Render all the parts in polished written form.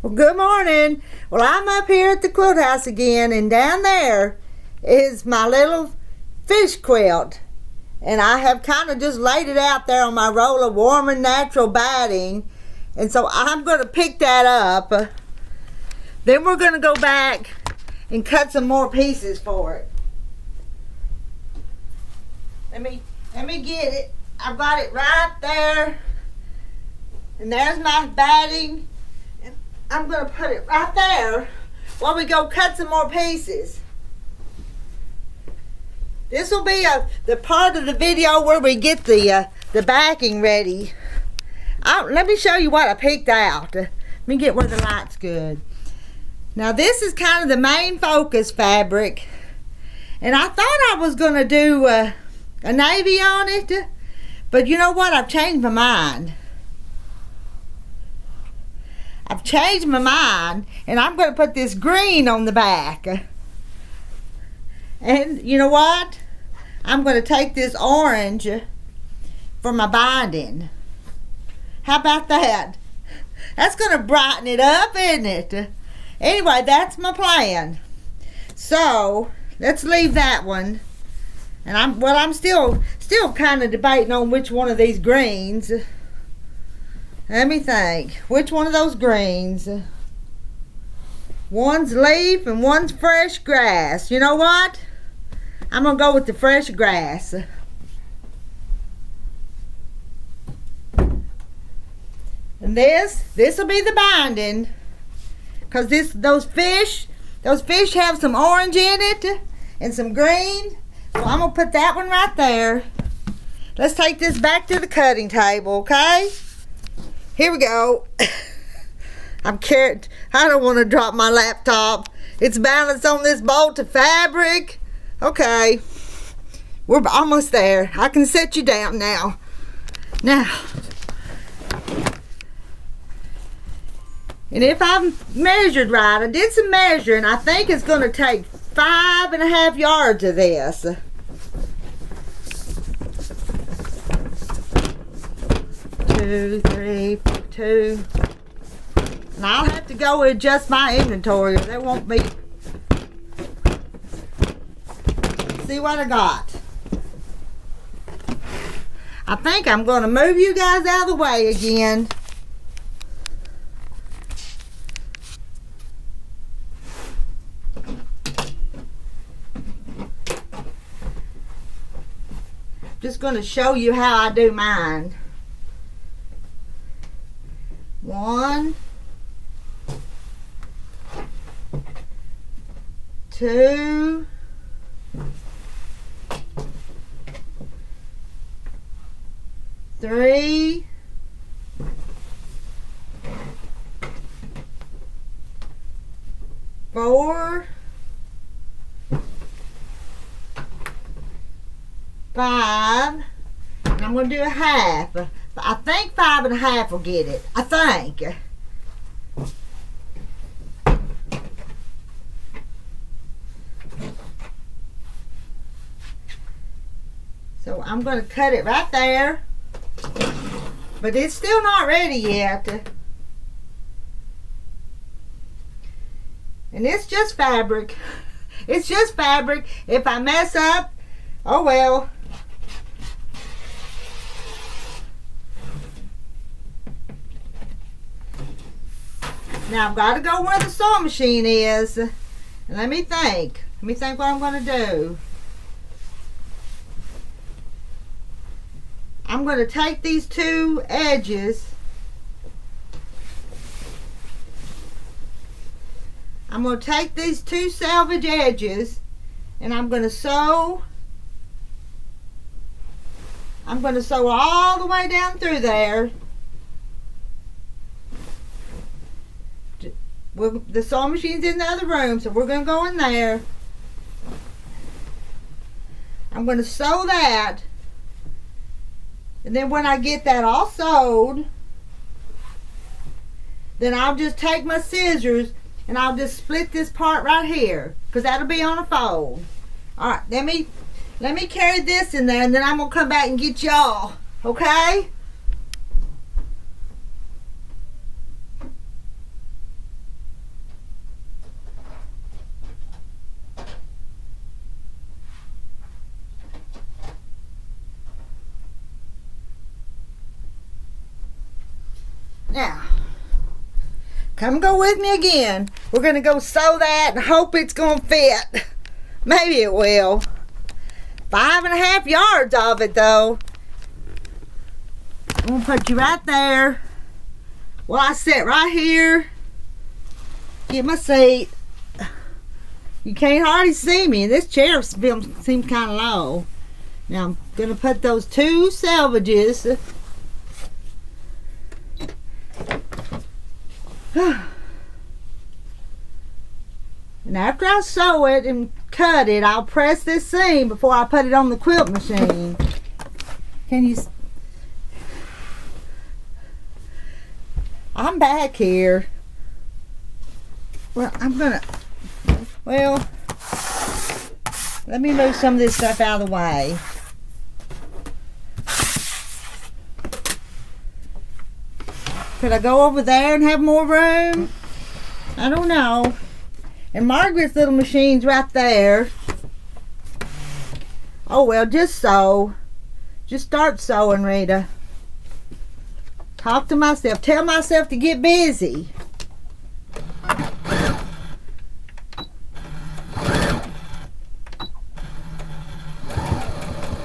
Well, good morning. Well, I'm up here at the quilt house again, and down there is my little fish quilt. And I have kind of just laid it out there on my roll of warm and natural batting. And so I'm going to pick that up. Then we're going to go back and cut some more pieces for it. Let me get it. I've got it right there. And there's my batting. I'm going to put it right there while we go cut some more pieces. This will be the part of the video where we get the backing ready. Let me show you what I picked out. Let me get where the light's good. Now this is kind of the main focus fabric. And I thought I was going to do a navy on it. But you know what? I've changed my mind. I've changed my mind, and I'm going to put this green on the back. And you know what? I'm going to take this orange for my binding. How about that? That's going to brighten it up, isn't it? Anyway, that's my plan. So, let's leave that one. And I'm still kind of debating on which one of these greens. Let me think. Which one of those greens? One's leaf and one's fresh grass. You know what? I'm going to go with the fresh grass. And this will be the binding. Because those fish have some orange in it and some green. So I'm going to put that one right there. Let's take this back to the cutting table, okay? Here we go. I'm carried. I don't want to drop my laptop. It's balanced on this bolt of fabric. Okay. We're almost there. I can set you down now. Now. And if I've measured right, I did some measuring. I think it's going to take 5.5 yards of this. 2, 3, 2. And I'll have to go adjust my inventory. There won't be. See what I got. I think I'm going to move you guys out of the way again. Just going to show you how I do mine. 1, 2, 3, 4, 5, and I'm going to do a half. I think 5.5 will get it. I think. So I'm going to cut it right there. But it's still not ready yet. And it's just fabric. It's just fabric. If I mess up, oh well. Now I've got to go where the sewing machine is. And let me think. Let me think what I'm going to do. I'm going to take these two edges. I'm going to take these two selvage edges and I'm going to sew. I'm going to sew all the way down through there. The sewing machine's in the other room, so we're going to go in there. I'm going to sew that. And then when I get that all sewed, then I'll just take my scissors and I'll just split this part right here, because that'll be on a fold. Alright, let me carry this in there, and then I'm going to come back and get y'all. Okay? Now, come go with me again. We're going to go sew that and hope it's going to fit. Maybe it will. 5.5 yards of it though. I'm going to put you right there. Well, I sit right here. Get my seat. You can't hardly see me. This chair seems kind of low. Now I'm going to put those 2 selvages. And after I sew it and cut it, I'll press this seam before I put it on the quilt machine. Can you? I'm back here. Well, let me move some of this stuff out of the way. Could I go over there and have more room? I don't know. And Margaret's little machine's right there. Oh well, just sew. Just start sewing, Rita. Talk to myself. Tell myself to get busy.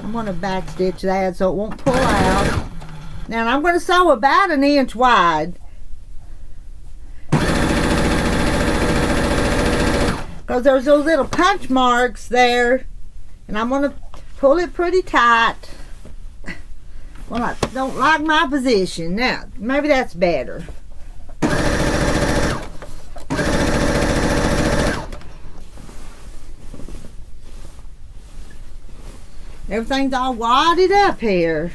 I'm going to backstitch that so it won't pull out. Now I'm going to sew about 1 inch wide. Because there's those little punch marks there. And I'm going to pull it pretty tight. Well, I don't like my position. Now, maybe that's better. Everything's all wadded up here.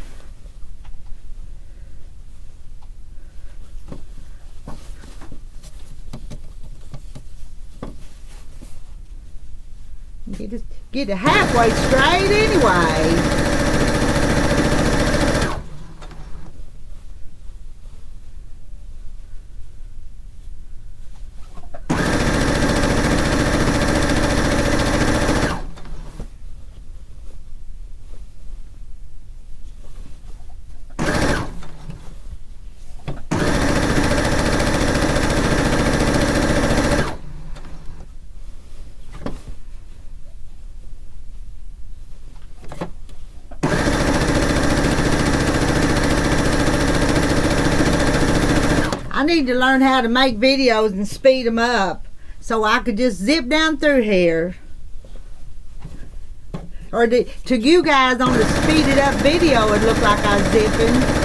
Get it halfway straight anyway. I need to learn how to make videos and speed them up so I could just zip down through here. Or to you guys on the speeded up video, it looked like I was zipping.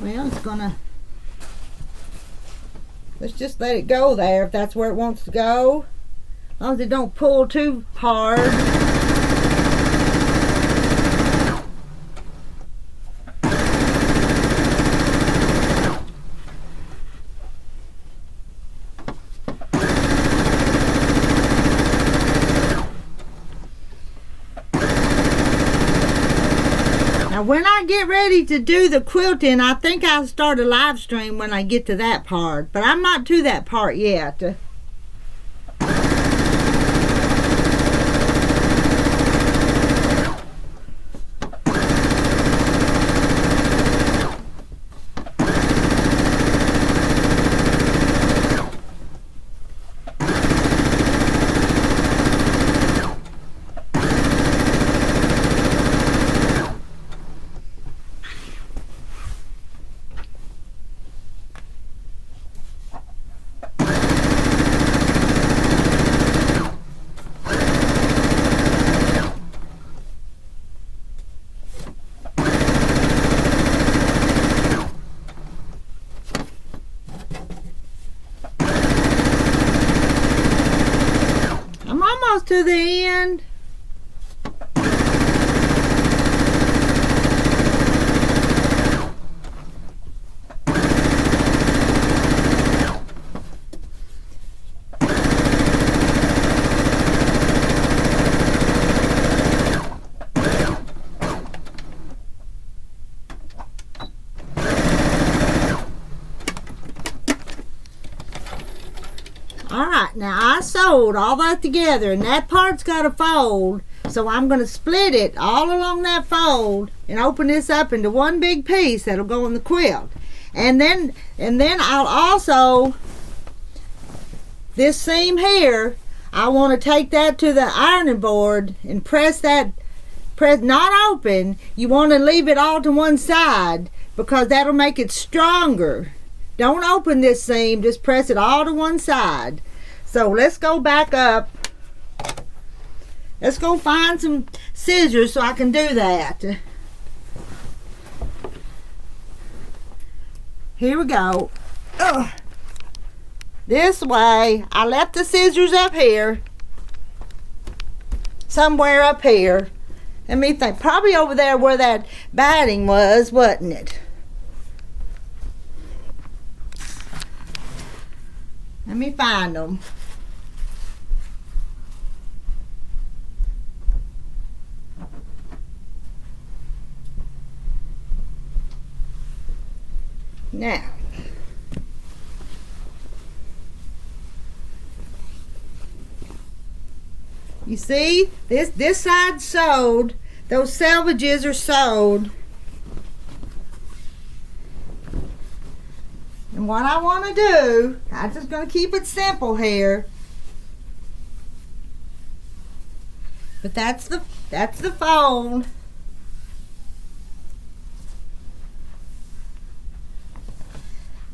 Well, it's gonna, let's just let it go there if that's where it wants to go. As long as it don't pull too hard. Now when I get ready to do the quilting, I think I'll start a live stream when I get to that part. But I'm not to that part yet. To the end. Alright, now I sewed all that together, and that part's got to fold. So I'm going to split it all along that fold and open this up into one big piece that'll go in the quilt. And then I'll also, this seam here, I want to take that to the ironing board and press not open. You want to leave it all to one side because that'll make it stronger. Don't open this seam, just press it all to one side. So let's go back up. Let's go find some scissors so I can do that. Here we go. Ugh. This way. I left the scissors up here. Somewhere up here. Let me think. Probably over there where that batting was, wasn't it? Let me find them. Now, you see, this side sewed. Those selvages are sewed. And what I want to do, I'm just going to keep it simple here. But that's the fold.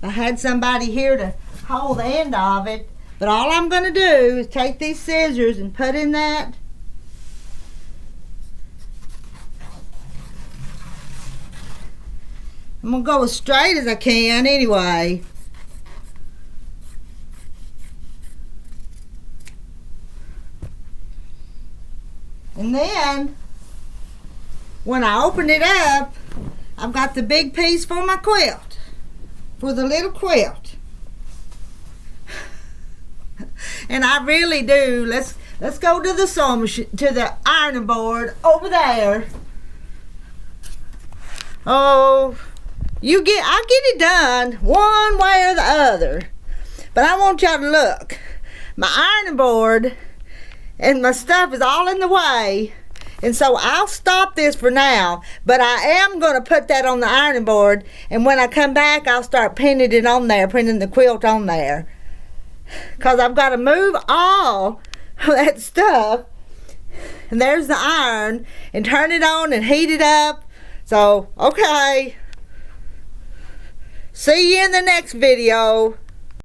I had somebody here to hold the end of it, but all I'm going to do is take these scissors and put in that. I'm going to go as straight as I can anyway. And then, when I open it up, I've got the big piece for my quilt. For the little quilt. And I really do. Let's go to the sewing machine, to the ironing board over there. Oh, I'll get it done one way or the other. But I want y'all to look. My ironing board and my stuff is all in the way. And so I'll stop this for now, but I am going to put that on the ironing board, and when I come back, I'll start pinning it on there, pinning the quilt on there. Because I've got to move all that stuff, and there's the iron, and turn it on and heat it up. So, okay. See you in the next video.